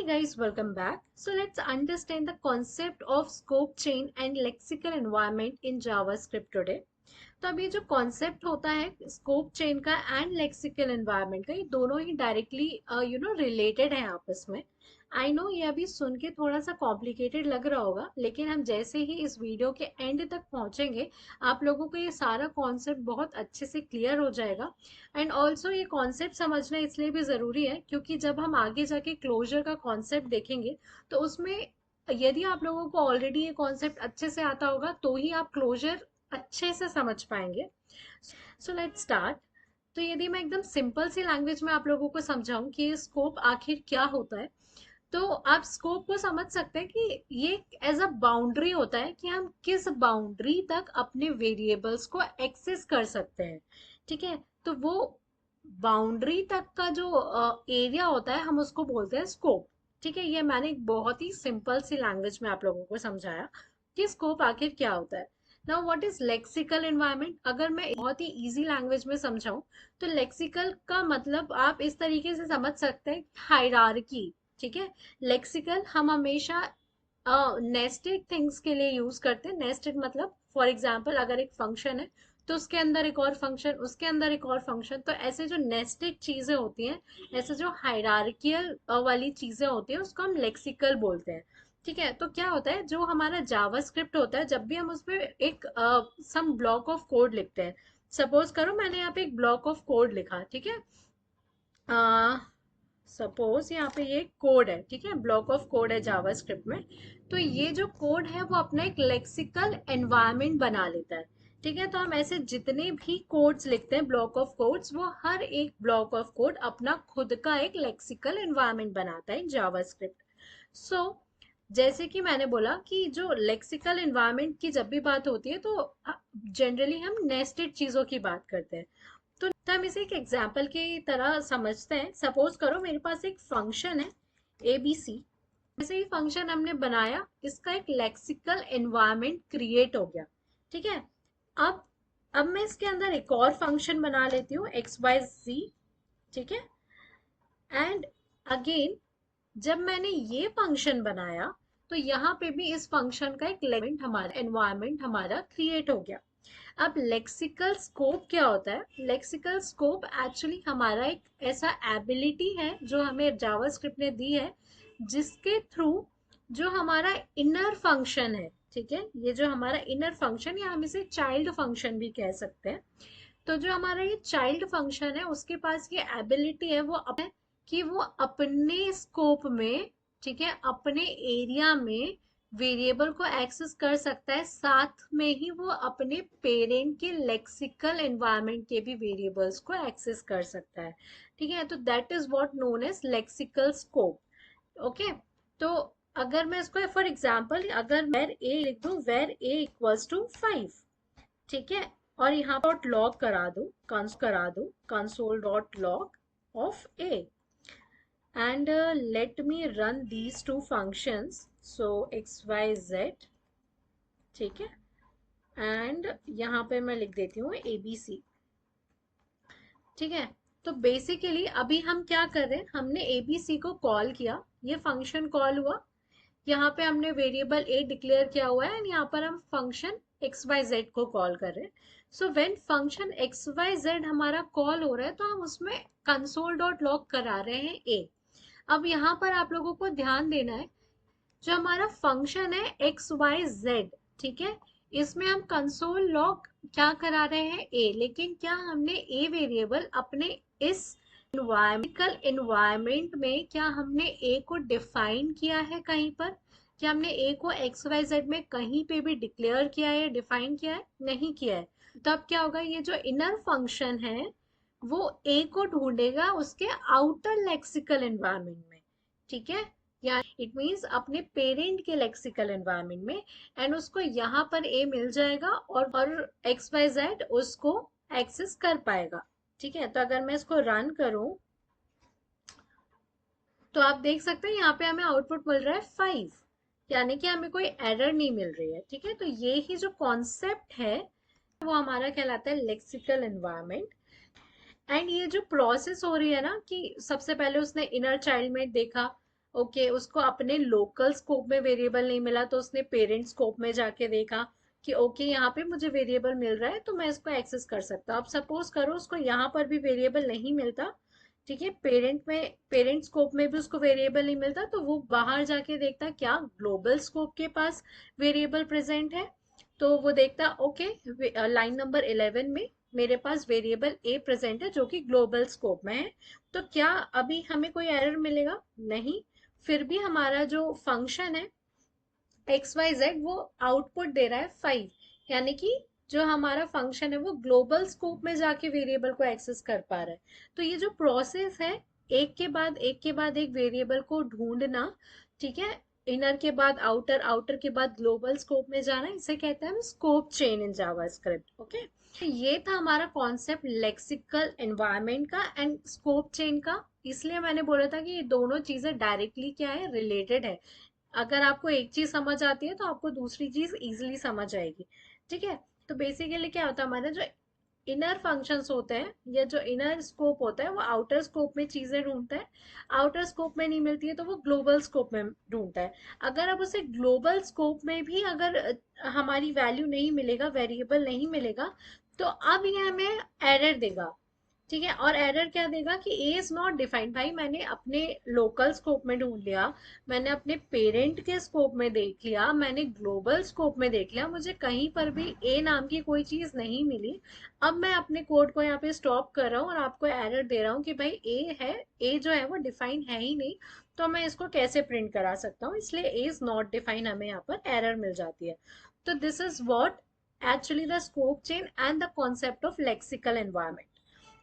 guys, welcome back. So let's understand the concept of scope chain and lexical environment in JavaScript today. तो अब ये जो concept होता है स्कोप चेन का एंड लेक्सिकल एनवायरनमेंट का, ये दोनों ही डायरेक्टली रिलेटेड है आपस में. आई नो ये अभी सुन के थोड़ा सा कॉम्प्लिकेटेड लग रहा होगा, लेकिन हम जैसे ही इस वीडियो के एंड तक पहुंचेंगे आप लोगों को ये सारा कॉन्सेप्ट बहुत अच्छे से क्लियर हो जाएगा. एंड ऑल्सो ये कॉन्सेप्ट समझना इसलिए भी ज़रूरी है क्योंकि जब हम आगे जाके क्लोजर का कॉन्सेप्ट देखेंगे तो उसमें यदि आप लोगों को ऑलरेडी ये कॉन्सेप्ट अच्छे से आता होगा तो ही आप क्लोजर अच्छे से समझ पाएंगे. So let's start. तो यदि मैं एकदम सिंपल सी लैंग्वेज में आप लोगों को समझाऊं कि ये स्कोप आखिर क्या होता है, तो आप स्कोप को समझ सकते हैं कि ये एज अ बाउंड्री होता है कि हम किस बाउंड्री तक अपने वेरिएबल्स को एक्सेस कर सकते हैं. ठीक है, तो वो बाउंड्री तक का जो एरिया होता है हम उसको बोलते हैं स्कोप. ठीक है, ये मैंने एक बहुत ही सिंपल सी लैंग्वेज में आप लोगों को समझाया कि स्कोप आखिर क्या होता है. Now what is lexical environment? अगर मैं बहुत ही इजी लैंग्वेज में समझाऊं तो लेक्सिकल का मतलब आप इस तरीके से समझ सकते हैं, हायरार्की. ठीक है, लेक्सिकल हम हमेशा नेस्टेड थिंग्स के लिए यूज करते हैं. नेस्टेड मतलब फॉर एग्जांपल अगर एक फंक्शन है तो उसके अंदर एक और फंक्शन, उसके अंदर एक और फंक्शन, तो ऐसे जो नेस्टेड चीजें होती हैं, ऐसे जो हायरार्कियल वाली चीजें होती हैं उसको हम लेक्सिकल बोलते हैं. ठीक है, तो क्या होता है, जो हमारा जावास्क्रिप्ट होता है जब भी हम उसमें एक सम ब्लॉक ऑफ कोड लिखते हैं, सपोज करो मैंने यहाँ पे एक ब्लॉक ऑफ कोड लिखा. ठीक है, सपोज यहाँ पे ये कोड है. ठीक है, ब्लॉक ऑफ कोड है जावास्क्रिप्ट में. तो ये जो कोड है वो अपना एक लेक्सिकल एनवायरनमेंट बना लेता है. ठीक है, तो हम ऐसे जितने भी कोड्स लिखते हैं, ब्लॉक ऑफ कोड्स, वो हर एक ब्लॉक ऑफ कोड अपना खुद का एक लेक्सिकल एनवायरनमेंट बनाता है जावास्क्रिप्ट. सो जैसे कि मैंने बोला कि जो लेक्सिकल एनवायरनमेंट की जब भी बात होती है तो जनरली हम नेस्टेड चीजों की बात करते हैं. तो हम इसे एक एग्जाम्पल की तरह समझते हैं. सपोज करो मेरे पास एक फंक्शन है ABC. जैसे ही फंक्शन हमने बनाया, इसका एक लेक्सिकल एनवायरनमेंट क्रिएट हो गया. ठीक है, अब अब मैं इसके अंदर एक और फंक्शन बना लेती हूँ XYZ. ठीक है, एंड अगेन जब मैंने ये फंक्शन बनाया तो यहाँ पे भी इस फंक्शन का एक एनवायरनमेंट हमारा क्रिएट हो गया. अब लेक्सिकल स्कोप क्या होता है? लेक्सिकल स्कोप एक्चुअली हमारा एक ऐसा एबिलिटी है जो हमें जावास्क्रिप्ट ने दी है, जिसके थ्रू जो हमारा इनर फंक्शन है, ठीक है, ये जो हमारा इनर फंक्शन, या हम इसे चाइल्ड फंक्शन भी कह सकते हैं. तो जो हमारा ये चाइल्ड फंक्शन है उसके पास ये एबिलिटी है कि वो अपने स्कोप में, ठीक है, अपने एरिया में वेरिएबल को एक्सेस कर सकता है, साथ में ही वो अपने पेरेंट के लेक्सिकल एनवायरनमेंट के भी वेरिएबल्स को एक्सेस कर सकता है. ठीक है, तो that is what known as lexical scope. Okay, तो अगर मैं इसको फॉर एग्जांपल अगर वेर ए लिख दूं, वेर ए इक्वल्स टू 5. ठीक है, और यहाँ पर लॉग करा दो console dot log of A, and let me run these two functions, so xyz. ठीक है, एंड यहाँ पे मैं लिख देती हूँ ABC. ठीक है, तो बेसिकली अभी हम क्या कर रहे हैं, हमने ABC को कॉल किया, ये फंक्शन कॉल हुआ, यहाँ पे हमने वेरिएबल a डिक्लेयर किया हुआ है एंड यहाँ पर हम फंक्शन XYZ को कॉल कर रहे हैं. सो व्हेन फंक्शन XYZ हमारा कॉल हो रहा है तो हम उसमें कंसोल डॉट लॉग करा रहे हैं a. अब यहाँ पर आप लोगों को ध्यान देना है, जो हमारा फंक्शन है XYZ, ठीक है, इसमें हम कंसोल लॉग क्या करा रहे हैं a, लेकिन क्या हमने a वेरिएबल अपने इस एनवायरमेंट में, क्या हमने a को डिफाइन किया है कहीं पर? क्या हमने a को XYZ में कहीं पे भी डिक्लेयर किया है, डिफाइन किया है? नहीं किया है. तो अब क्या होगा, ये जो इनर फंक्शन है वो ए को ढूंढेगा उसके आउटर लेक्सिकल एनवायरनमेंट में. ठीक है, या इट मींस अपने पेरेंट के लेक्सिकल एनवायरनमेंट में, एंड उसको यहाँ पर ए मिल जाएगा और XYZ उसको एक्सेस कर पाएगा. ठीक है, तो अगर मैं इसको रन करूं तो आप देख सकते हैं यहाँ पे हमें आउटपुट मिल रहा है 5, यानी कि हमें कोई एरर नहीं मिल रही है. ठीक है, तो ये ही जो कॉन्सेप्ट है वो हमारा कहलाता है लेक्सिकल एनवायरनमेंट. एंड ये जो प्रोसेस हो रही है ना, कि सबसे पहले उसने इनर चाइल्ड में देखा, ओके, उसको अपने लोकल स्कोप में वेरिएबल नहीं मिला तो उसने पेरेंट स्कोप में जाके देखा कि ओके यहाँ पे मुझे वेरिएबल मिल रहा है तो मैं इसको एक्सेस कर सकता हूँ। अब सपोज करो उसको यहाँ पर भी वेरिएबल नहीं मिलता, ठीक है, पेरेंट स्कोप में भी उसको वेरिएबल नहीं मिलता, तो वो बाहर जाके देखता क्या ग्लोबल स्कोप के पास वेरिएबल प्रेजेंट है। तो वो देखता ओके लाइन नंबर 11 में मेरे पास वेरिएबल ए प्रेजेंट है जो कि ग्लोबल स्कोप में है। तो क्या अभी हमें कोई एरर मिलेगा? नहीं। फिर भी हमारा जो फंक्शन है एक्स वाई जेड वो आउटपुट दे रहा है 5, यानी कि जो हमारा फंक्शन है वो ग्लोबल स्कोप में जाके वेरिएबल को एक्सेस कर पा रहा है। तो ये जो प्रोसेस है, एक के बाद एक वेरिएबल को ढूंढना, ठीक है, इनर के बाद आउटर, आउटर के बाद ग्लोबल स्कोप में जाना, इसे कहते हैं हम scope chain in JavaScript. Okay, ये था हमारा कॉन्सेप्ट लेक्सिकल एनवायरनमेंट का एंड स्कोप चेन का। इसलिए मैंने बोला था कि ये दोनों चीजें डायरेक्टली क्या है, रिलेटेड है। अगर आपको एक चीज समझ आती है तो आपको दूसरी चीज इजीली समझ आएगी, ठीक है। तो बेसिकली क्या होता है, हमारा जो इनर फंक्शंस होते हैं या जो इनर स्कोप होता है वो आउटर स्कोप में चीजें ढूंढता है, आउटर स्कोप में नहीं मिलती है तो वो ग्लोबल स्कोप में ढूंढता है। अगर अब उसे ग्लोबल स्कोप में भी अगर हमारी वैल्यू नहीं मिलेगा, वेरिएबल नहीं मिलेगा, तो अब ये हमें एरर देगा, ठीक है। और एरर क्या देगा कि ए इज नॉट डिफाइंड। भाई मैंने अपने लोकल स्कोप में ढूंढ लिया, मैंने अपने पेरेंट के स्कोप में देख लिया, मैंने ग्लोबल स्कोप में देख लिया, मुझे कहीं पर भी ए नाम की कोई चीज नहीं मिली। अब मैं अपने कोड को यहाँ पे स्टॉप कर रहा हूँ और आपको एरर दे रहा हूँ कि भाई ए है, ए जो है वो डिफाइन है ही नहीं, तो मैं इसको कैसे प्रिंट करा सकता हूँ, इसलिए ए इज नॉट डिफाइन हमें यहाँ पर एरर मिल जाती है। तो this is what actually the scope chain and the concept of lexical environment.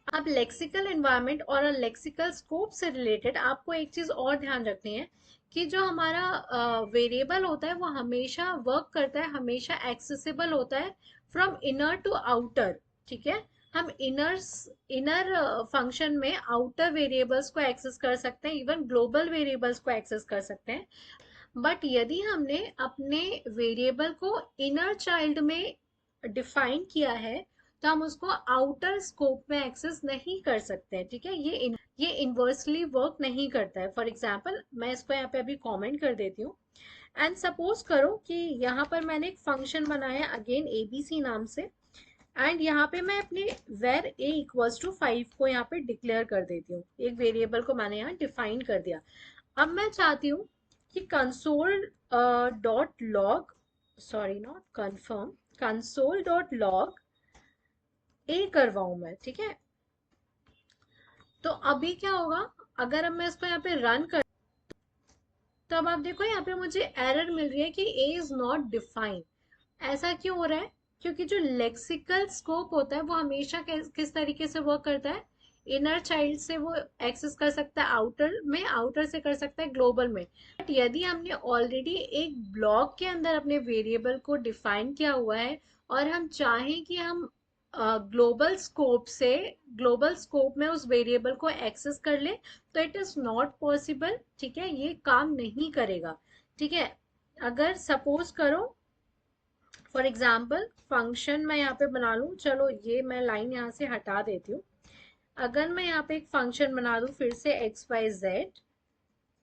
अब लेक्सिकल एनवायरनमेंट और लेक्सिकल स्कोप से रिलेटेड आपको एक चीज और ध्यान रखनी है कि जो हमारा वेरिएबल होता है वो हमेशा वर्क करता है, हमेशा एक्सेसिबल होता है फ्रॉम इनर टू आउटर, ठीक है। हम इनर फंक्शन में आउटर वेरिएबल्स को एक्सेस कर सकते हैं, इवन ग्लोबल वेरिएबल्स को एक्सेस कर सकते हैं। बट यदि हमने अपने वेरिएबल को इनर चाइल्ड में डिफाइन किया है तो हम उसको आउटर स्कोप में एक्सेस नहीं कर सकते हैं, ठीक है। ये इनवर्सली वर्क नहीं करता है। फॉर एग्जाम्पल मैं इसको यहाँ पे अभी कमेंट कर देती हूँ एंड सपोज करो कि यहाँ पर मैंने एक फंक्शन बनाया अगेन एबीसी नाम से, एंड यहाँ पे मैं अपने वेर ए इक्वल्स टू 5 को यहाँ पे डिक्लेयर कर देती हूँ, एक वेरिएबल को मैंने यहाँ डिफाइन कर दिया। अब मैं चाहती हूँ कि console dot log, sorry not confirm, console dot log ए करवाऊं मैं, ठीक है। तो अभी क्या होगा, अगर अब मैं इसको यहाँ पे रन कर, तो अब आप देखो यहाँ पे मुझे एरर मिल रही है कि ए इज नॉट डिफाइंड। ऐसा क्यों हो रहा है? क्योंकि जो लेक्सिकल स्कोप होता है वो हमेशा किस तरीके से वर्क करता है, इनर चाइल्ड से वो एक्सेस कर सकता है आउटर में, आउटर से कर सकता है ग्लोबल में। बट यदि हमने ऑलरेडी एक ब्लॉक के अंदर अपने वेरिएबल को डिफाइन किया हुआ है और हम चाहें कि हम ग्लोबल स्कोप में उस वेरिएबल को एक्सेस कर ले, तो इट इज नॉट पॉसिबल, ठीक है, ये काम नहीं करेगा, ठीक है। अगर सपोज करो फॉर एग्जाम्पल फंक्शन मैं यहाँ पे बना लूँ, चलो ये मैं लाइन यहाँ से हटा देती हूँ। अगर मैं यहाँ पे एक फंक्शन बना दूँ फिर से एक्स वाई जेड,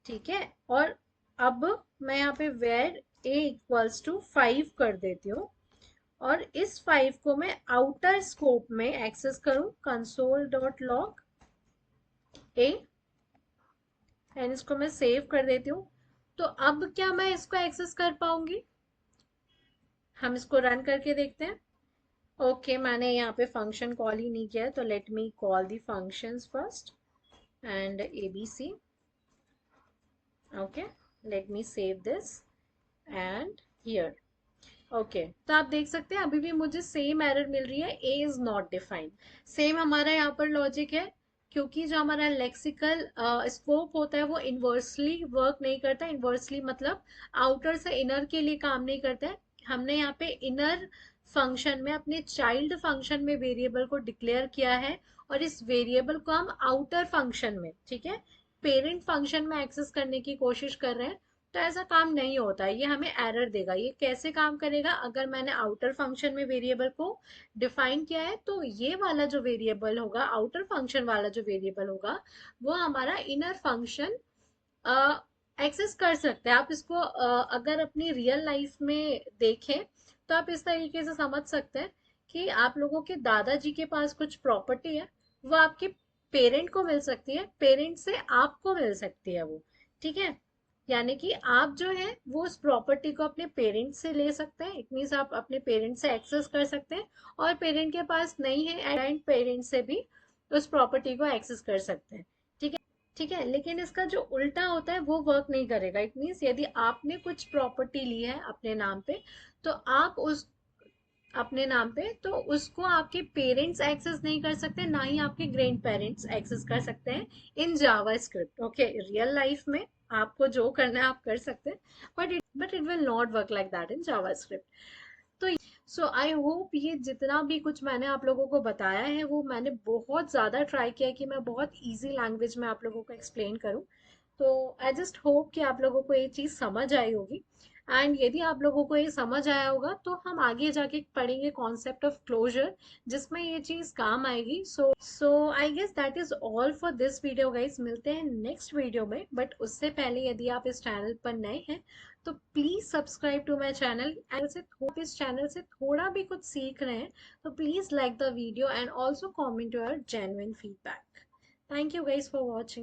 ठीक है, और अब मैं यहाँ पे वेर ए इक्वल्स टू 5 कर देती हूँ और इस 5 को मैं आउटर स्कोप में एक्सेस करूँ, console dot log A, and इसको मैं सेव कर देती हूँ। तो अब क्या मैं इसको एक्सेस कर पाऊंगी? हम इसको रन करके देखते हैं। ओके मैंने यहाँ पे फंक्शन कॉल ही नहीं किया है, तो let me call the functions first and ABC. Okay, let me save this and here. Okay, तो आप देख सकते हैं अभी भी मुझे सेम एरर मिल रही है, ए इज नॉट डिफाइंड। सेम हमारा यहाँ पर लॉजिक है, क्योंकि जो हमारा लेक्सिकल स्कोप होता है वो इन्वर्सली वर्क नहीं करता। इन्वर्सली मतलब आउटर से इनर के लिए काम नहीं करता है। हमने यहाँ पे इनर फंक्शन में अपने चाइल्ड फंक्शन में वेरिएबल को डिक्लेयर किया है और इस वेरिएबल को हम आउटर फंक्शन में, ठीक है, पेरेंट फंक्शन में एक्सेस करने की कोशिश कर रहे हैं। तो ऐसा काम नहीं होता है, ये हमें एरर देगा। ये कैसे काम करेगा? अगर मैंने आउटर फंक्शन में वेरिएबल को डिफाइन किया है तो ये वाला जो वेरिएबल होगा, आउटर फंक्शन वाला जो वेरिएबल होगा, वो हमारा इनर फंक्शन एक्सेस कर सकते हैं आप इसको। अगर अपनी रियल लाइफ में देखें तो आप इस तरीके से समझ सकते हैं कि आप लोगों के दादाजी के पास कुछ प्रॉपर्टी है, वो आपके पेरेंट को मिल सकती है, पेरेंट से आपको मिल सकती है वो। ठीक है, यानी कि आप जो है वो उस प्रॉपर्टी को अपने पेरेंट से ले सकते हैं, इट मीन्स आप अपने पेरेंट से एक्सेस कर सकते हैं, और पेरेंट के पास नहीं है एंड पेरेंट से भी उस प्रॉपर्टी को एक्सेस कर सकते हैं। ठीक है, ठीक है, लेकिन इसका जो उल्टा होता है वो वर्क नहीं करेगा। इट मीन्स यदि आपने कुछ प्रॉपर्टी ली है अपने नाम पे, तो आप उस अपने नाम पे तो उसको आपके पेरेंट्स एक्सेस नहीं कर सकते, ना ही आपके ग्रैंड पेरेंट्स एक्सेस कर सकते हैं इन जावा स्क्रिप्ट। ओके, रियल लाइफ में आपको जो करना है आप कर सकते हैं, but it will not work like that in Java script. तो सो आई होप ये जितना भी कुछ मैंने आप लोगों को बताया है वो मैंने बहुत ज़्यादा ट्राई किया कि मैं बहुत इजी लैंग्वेज में आप लोगों को एक्सप्लेन करूं। तो आई जस्ट होप कि आप लोगों को ये चीज़ समझ आई होगी, एंड यदि आप लोगों को ये समझ आया होगा तो हम आगे जाके पढ़ेंगे कॉन्सेप्ट ऑफ क्लोजर, जिसमें ये चीज़ काम आएगी। So I guess that is all for this video guys, मिलते हैं नेक्स्ट वीडियो में, बट उससे पहले यदि आप इस चैनल पर नए हैं तो please subscribe to my channel, and से इस चैनल से थोड़ा भी कुछ सीख रहे हैं तो please like the video and also comment your genuine feedback. Thank you guys for watching.